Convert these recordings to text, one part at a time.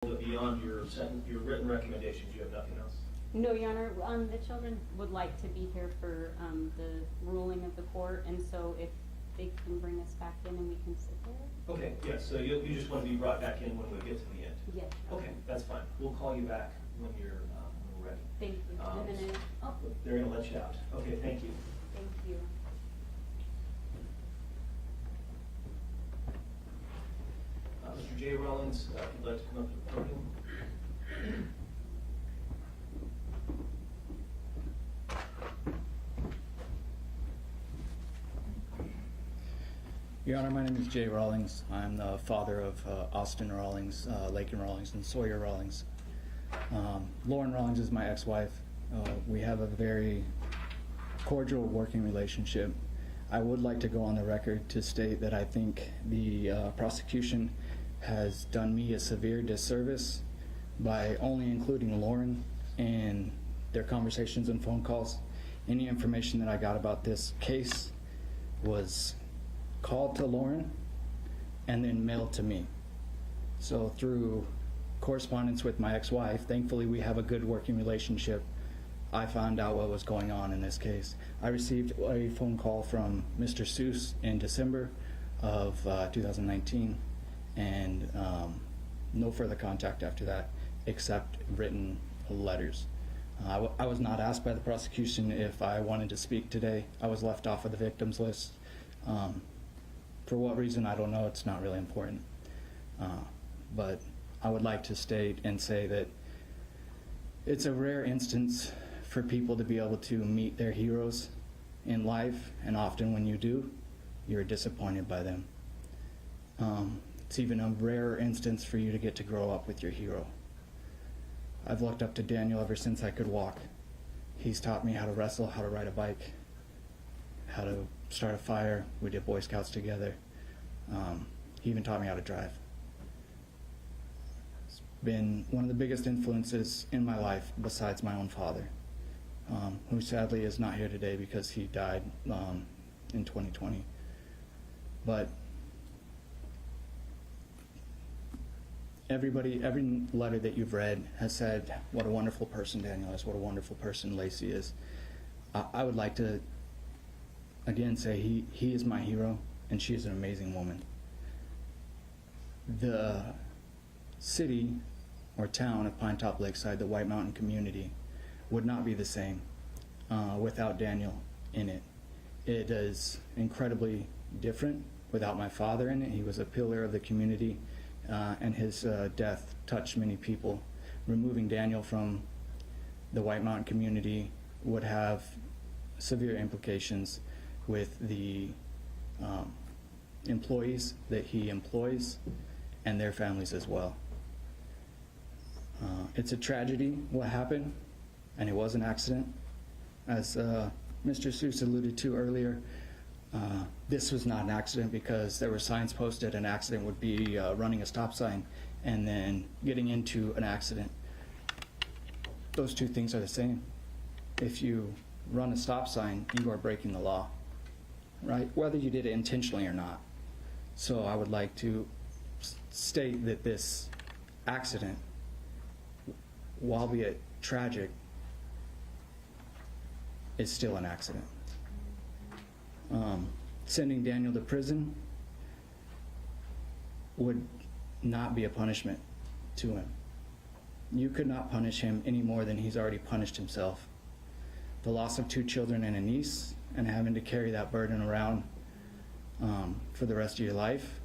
Beyond your sentence, your written recommendations, you have nothing else? No, Your Honor, the children would like to be here for the ruling of the court, and so if they can bring us back in and we can sit there. Okay, yes, so you just want to be brought back in when we get to the end? Yes. Okay, that's fine. We'll call you back when you're when we're ready. Thank you. And then They're going to let you out. Okay, thank you. thank you. Mr. J. Rawlings, if you'd like to come up to the podium. Your Honor, my name is Jay Rawlings. I'm the father of Austin Rawlings, Lakin Rawlings, and Sawyer Rawlings. Lauren Rawlings is my ex-wife. We have a very cordial working relationship. I would like to go on the record to state that I think the prosecution has done me a severe disservice by only including Lauren in their conversations and phone calls. Any information that I got about this case was called to Lauren and then mailed to me. So through correspondence with my ex-wife, thankfully we have a good working relationship, I found out what was going on in this case. I received a phone call from Mr. Seuss in December of 2019 and no further contact after that except written letters. I was not asked by the prosecution if I wanted to speak today. I was left off of the victims list. For what reason, I don't know. It's not really important. But I would like to state and say that it's a rare instance for people to be able to meet their heroes in life, and often when you do, you're disappointed by them. It's even a rarer instance for you to get to grow up with your hero. I've looked up to Daniel ever since I could walk. He's taught me how to wrestle, how to ride a bike, how to start a fire. We did Boy Scouts together. He even taught me how to drive. It's been one of the biggest influences in my life besides my own father, who sadly is not here today because he died in 2020. But every letter that you've read has said what a wonderful person Daniel is, what a wonderful person Lacey is. I would like to again say he is my hero and she is an amazing woman. The city or town of Pine Top Lakeside, the White Mountain community, would not be the same without Daniel in it. It is incredibly different without my father in it. He was a pillar of the community, and his death touched many people. Removing Daniel from the White Mountain community would have severe implications with the employees that he employs and their families as well. It's a tragedy what happened, and it was an accident. As Mr. Seuss alluded to earlier, this was not an accident because there were signs posted an accident would be running a stop sign and then getting into an accident. Those two things are the same. If you run a stop sign, you are breaking the law, right? Whether you did it intentionally or not. So I would like to state that this accident, while albeit tragic, is still an accident. Sending Daniel to prison would not be a punishment to him. You could not punish him any more than he's already punished himself. The loss of 2 children and a niece, and having to carry that burden around for the rest of your life,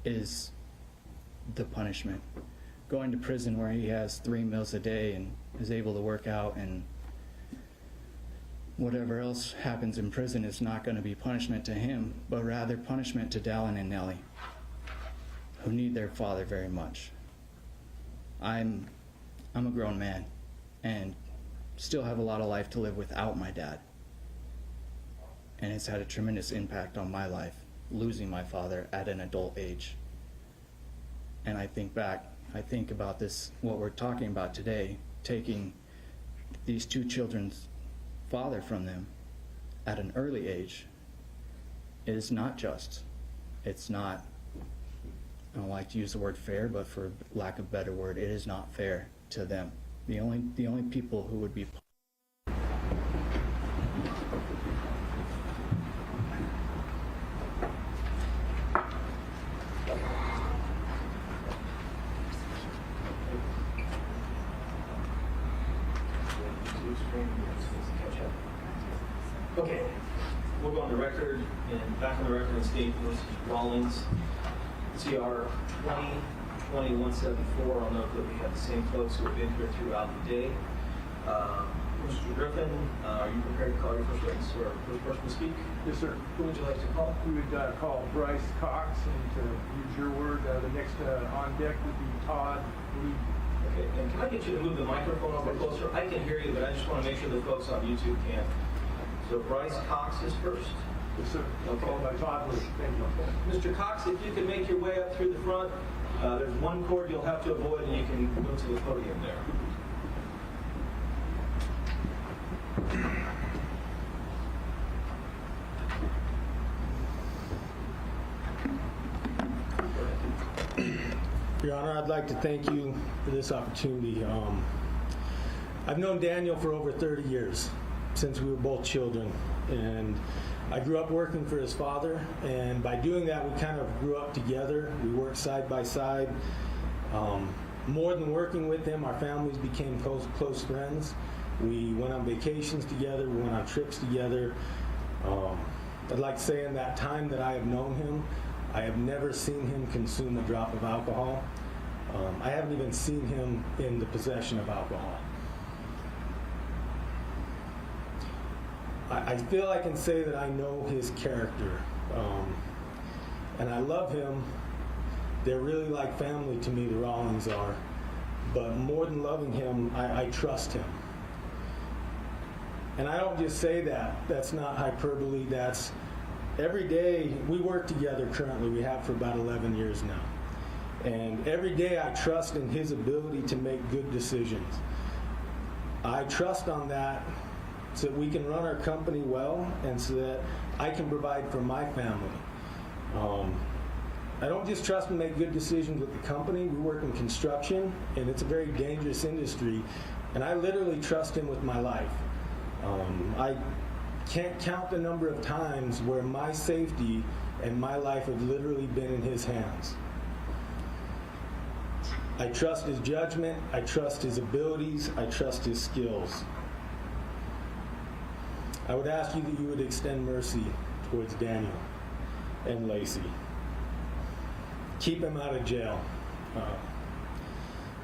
is the punishment. Going to prison where he has 3 meals a day and is able to work out and whatever else happens in prison is not going to be punishment to him, but rather punishment to Dallin and Nellie, who need their father very much. I'm a grown man and still have a lot of life to live without my dad. And it's had a tremendous impact on my life, losing my father at an adult age. And I think about this, what we're talking about today, taking these 2 children's father from them at an early age is not just. It's not I don't like to use the word fair, but for lack of a better word, it is not fair to them. The only people who would be Okay, we'll go on the record, and back on the record and state Lacey Rawlings, CR 20-174. I'll note that we have the same folks who have been here throughout the day. Mr. Griffin, are you prepared to call your first witness or first person to speak? Yes, sir. Who would you like to call? We would call Bryce Cox, and to use your word, the next on deck would be Todd Lee. Okay, and can I get you to move the microphone over closer? I can hear you, but I just want to make sure the folks on YouTube can. So Bryce Cox is first. Yes, sir. Okay. Followed by Todd Lee. Thank you. Mr. Cox, if you could make your way up through the front, there's one cord you'll have to avoid, and you can go to the podium there. Your Honor, I'd like to thank you for this opportunity. I've known Daniel for over 30 years, since we were both children, and I grew up working for his father, and by doing that we kind of grew up together. We worked side by side. More than working with him, our families became close friends. We went on vacations together, we went on trips together. I'd like to say in that time that I have known him, I have never seen him consume a drop of alcohol. I haven't even seen him in the possession of alcohol. I feel I can say that I know his character, and I love him. They're really like family to me, the Rawlings are. But more than loving him, I trust him. And I don't just say that. That's not hyperbole. That's every day. We work together currently. We have for about 11 years now. And every day I trust in his ability to make good decisions. I trust on that so that we can run our company well and so that I can provide for my family. I don't just trust him to make good decisions with the company. We work in construction, and it's a very dangerous industry, and I literally trust him with my life. I can't count the number of times where my safety and my life have literally been in his hands. I trust his judgment, I trust his abilities, I trust his skills. I would ask you that you would extend mercy towards Daniel and Lacey. Keep him out of jail.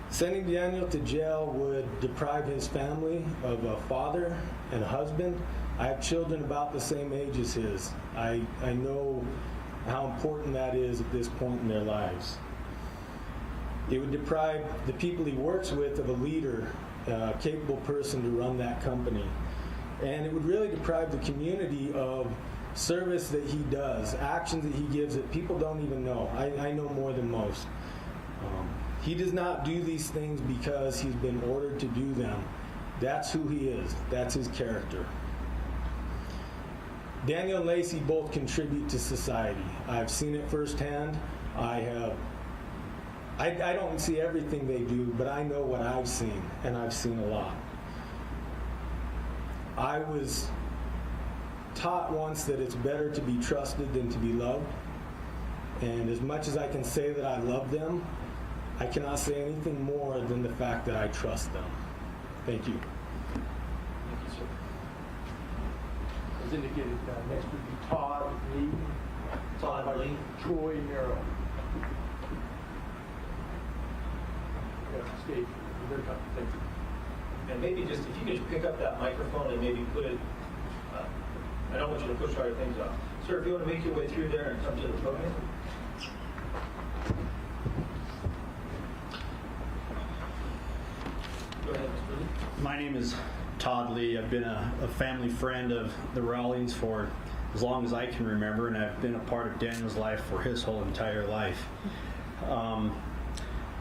Sending Daniel to jail would deprive his family of a father and a husband. I have children about the same age as his. I know how important that is at this point in their lives. It would deprive the people he works with of a leader, a capable person to run that company. And it would really deprive the community of service that he does, actions that he gives that people don't even know. I know more than most. He does not do these things because he's been ordered to do them. That's who he is. That's his character. Daniel and Lacey both contribute to society. I've seen it firsthand. I don't see everything they do, but I know what I've seen, and I've seen a lot. I was taught once that it's better to be trusted than to be loved. And as much as I can say that I love them, I cannot say anything more than the fact that I trust them. Thank you. Thank you, sir. As indicated, next would be Todd Lee. Todd Lee. Troy Merrell. Stage. Thank you. And maybe just, if you could pick up that microphone and maybe put it, I don't want you to push all your things off. Sir, if you want to make your way through there and come to the podium. Go ahead, Mr. Lee. My name is Todd Lee. I've been a family friend of the Rawlings for as long as I can remember, and I've been a part of Daniel's life for his whole entire life.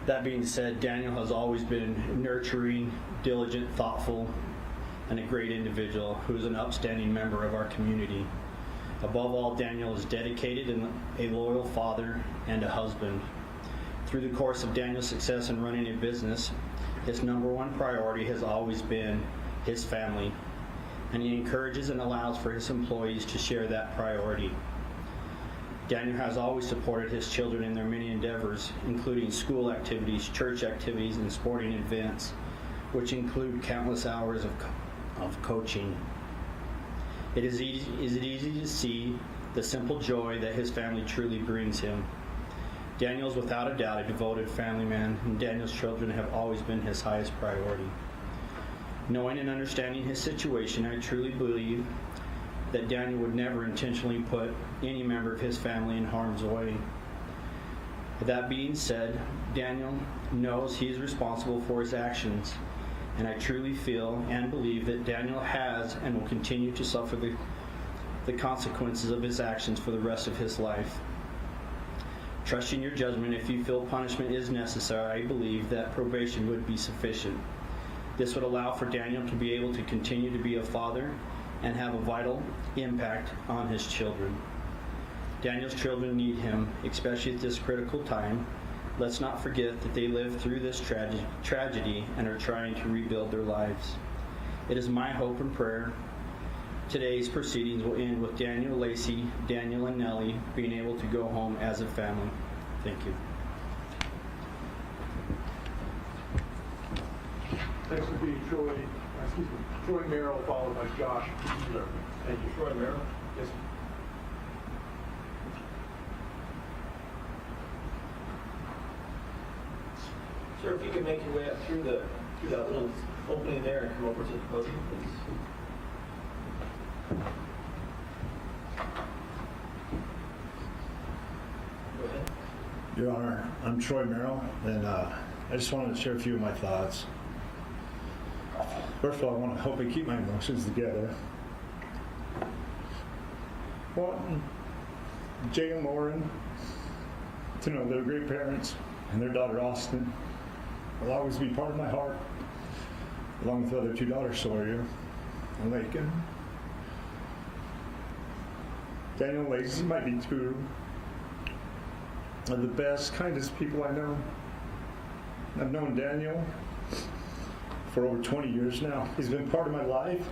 That being said, Daniel has always been nurturing, diligent, thoughtful, and a great individual who is an upstanding member of our community. Above all, Daniel is dedicated and a loyal father and a husband Through the course of Daniel's success in running a business, his number one priority has always been his family, and he encourages and allows for his employees to share that priority. Daniel has always supported his children in their many endeavors, including school activities, church activities, and sporting events, which include countless hours of coaching. Is it easy to see the simple joy that his family truly brings him? Daniel is without a doubt a devoted family man, and Daniel's children have always been his highest priority. Knowing and understanding his situation, I truly believe that Daniel would never intentionally put any member of his family in harm's way. That being said, Daniel knows he is responsible for his actions, and I truly feel and believe that Daniel has and will continue to suffer the consequences of his actions for the rest of his life. Trusting your judgment, if you feel punishment is necessary, I believe that probation would be sufficient. This would allow for Daniel to be able to continue to be a father and have a vital impact on his children. Daniel's children need him, especially at this critical time. Let's not forget that they lived through this tragedy and are trying to rebuild their lives. It is my hope and prayer today's proceedings will end with Daniel, Lacey, Daniel, and Nellie being able to go home as a family. Thank you. Next would be Troy Merrell, followed by Josh Bieler. Thank you, Troy Merrell. Yes, Sir, if you could make your way up through that little opening there and come over to the podium, please. Go ahead. Your Honor, I'm Troy Merrell, and I just wanted to share a few of my thoughts. First of all, I want to hope I keep my emotions together. I want Jay and Lauren to know they're great parents, and their daughter Austin will always be part of my heart, along with the other two daughters, Sawyer and Lakin. Daniel and Lacey might be two of the best, kindest people I know. I've known Daniel for over 20 years now. He's been part of my life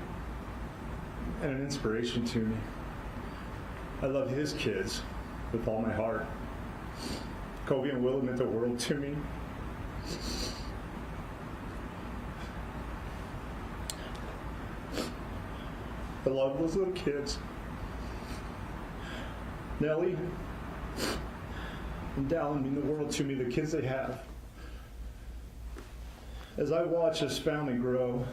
and an inspiration to me. I love his kids with all my heart. Kobe and Willow meant the world to me. I love those little kids. Nellie and Dallin mean the world to me, the kids they have. As I watch this family grow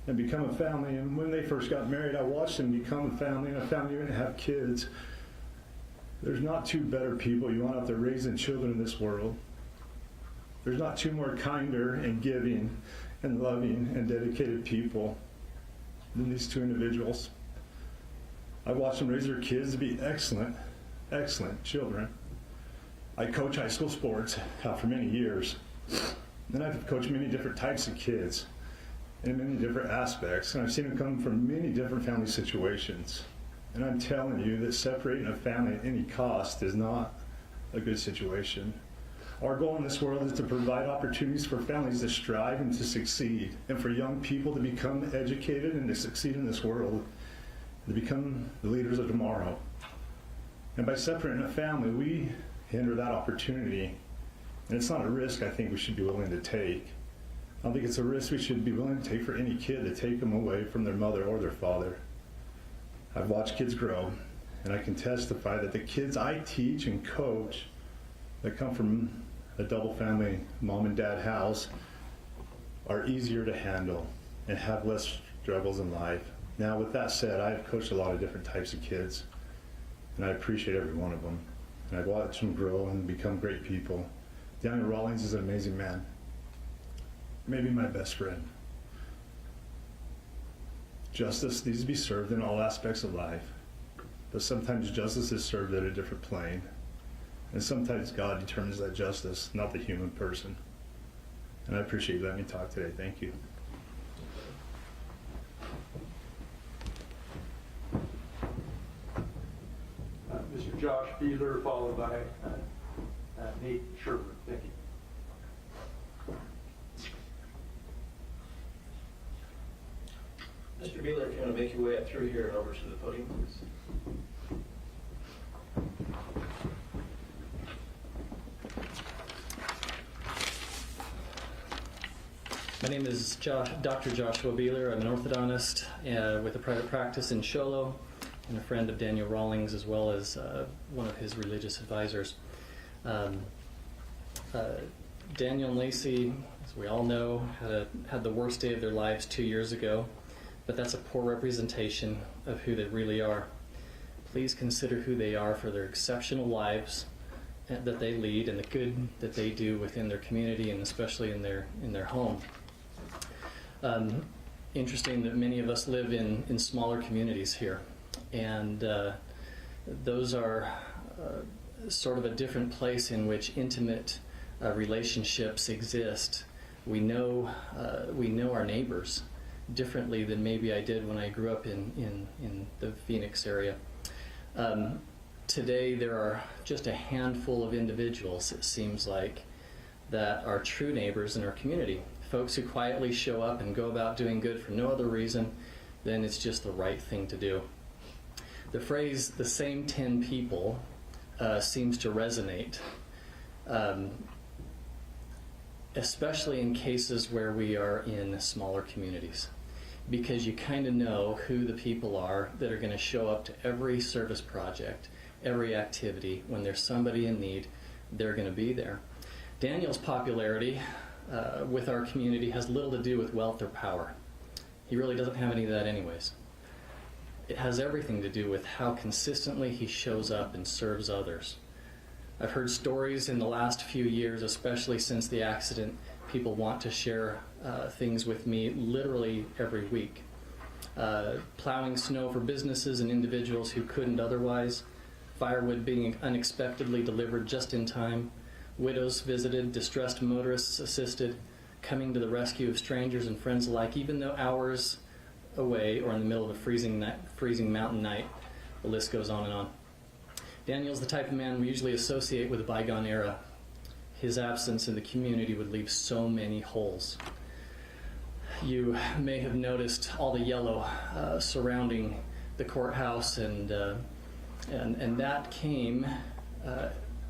and become a family, and when they first got married, I watched them become a family, and a family and have kids. There's not two better people you want out there raising children in this world. There's not two more kinder and giving and loving and dedicated people than these two individuals. I watched them raise their kids to be excellent, excellent children. I coach high school sports for many years. And I've coached many different types of kids in many different aspects. And I've seen them come from many different family situations. And I'm telling you that separating a family at any cost is not a good situation. Our goal in this world is to provide opportunities for families to strive and to succeed, and for young people to become educated and to succeed in this world, to become the leaders of tomorrow. And by separating a family, we hinder that opportunity. And it's not a risk I think we should be willing to take. I don't think it's a risk we should be willing to take for any kid, to take them away from their mother or their father. I've watched kids grow, and I can testify that the kids I teach and coach that come from a double family mom and dad house are easier to handle and have less struggles in life. Now, with that said, I've coached a lot of different types of kids, and I appreciate every one of them. And I've watched them grow and become great people. Daniel Rawlings is an amazing man, maybe my best friend. Justice needs to be served in all aspects of life, but sometimes justice is served at a different plane. And sometimes God determines that justice, not the human person. And I appreciate you letting me talk today. Thank you. Mr. Josh Bieler, followed by Nate Sherman. Thank you. Mr. Bieler, if you want to make your way up through here and over to the podium, please. My name is Dr. Joshua Bieler. I'm an orthodontist with a private practice in Show Low and a friend of Daniel Rawlings, as well as one of his religious advisors. Daniel and Lacey, as we all know, had the worst day of their lives 2 years ago, but that's a poor representation of who they really are. Please consider who they are for their exceptional lives that they lead and the good that they do within their community and especially in their home. Interesting that many of us live in smaller communities here, and those are sort of a different place in which intimate relationships exist. We know our neighbors differently than maybe I did when I grew up in the Phoenix area. Today there are just a handful of individuals, it seems like, that are true neighbors in our community. Folks who quietly show up and go about doing good for no other reason than it's just the right thing to do. The phrase, the same 10 people, seems to resonate, especially in cases where we are in smaller communities, because you kind of know who the people are that are going to show up to every service project, every activity. When there's somebody in need, they're going to be there. Daniel's popularity with our community has little to do with wealth or power. He really doesn't have any of that anyways. It has everything to do with how consistently he shows up and serves others. I've heard stories in the last few years, especially since the accident. People want to share things with me literally every week. Plowing snow for businesses and individuals who couldn't otherwise, firewood being unexpectedly delivered just in time, widows visited, distressed motorists assisted, coming to the rescue of strangers and friends alike, even though hours away or in the middle of a freezing mountain night. The list goes on and on. Daniel's the type of man we usually associate with a bygone era. His absence in the community would leave so many holes. You may have noticed all the yellow surrounding the courthouse, and that came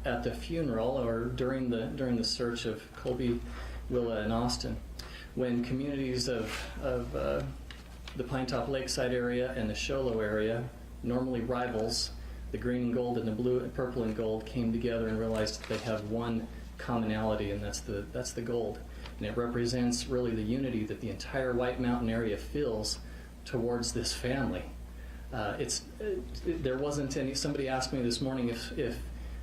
at the funeral or during the search of Colby, Willa, and Austin, when communities of the Pinetop Lakeside area and the Show Low area, normally rivals, the green and gold and the blue, purple and gold, came together and realized that they have one commonality, and that's the gold. And it represents really the unity that the entire White Mountain area feels towards this family. There wasn't any. Somebody asked me this morning if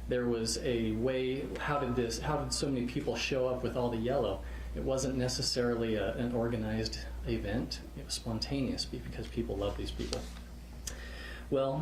there was a way. How did so many people show up with all the yellow? It wasn't necessarily an organized event. It was spontaneous because people love these people. Well,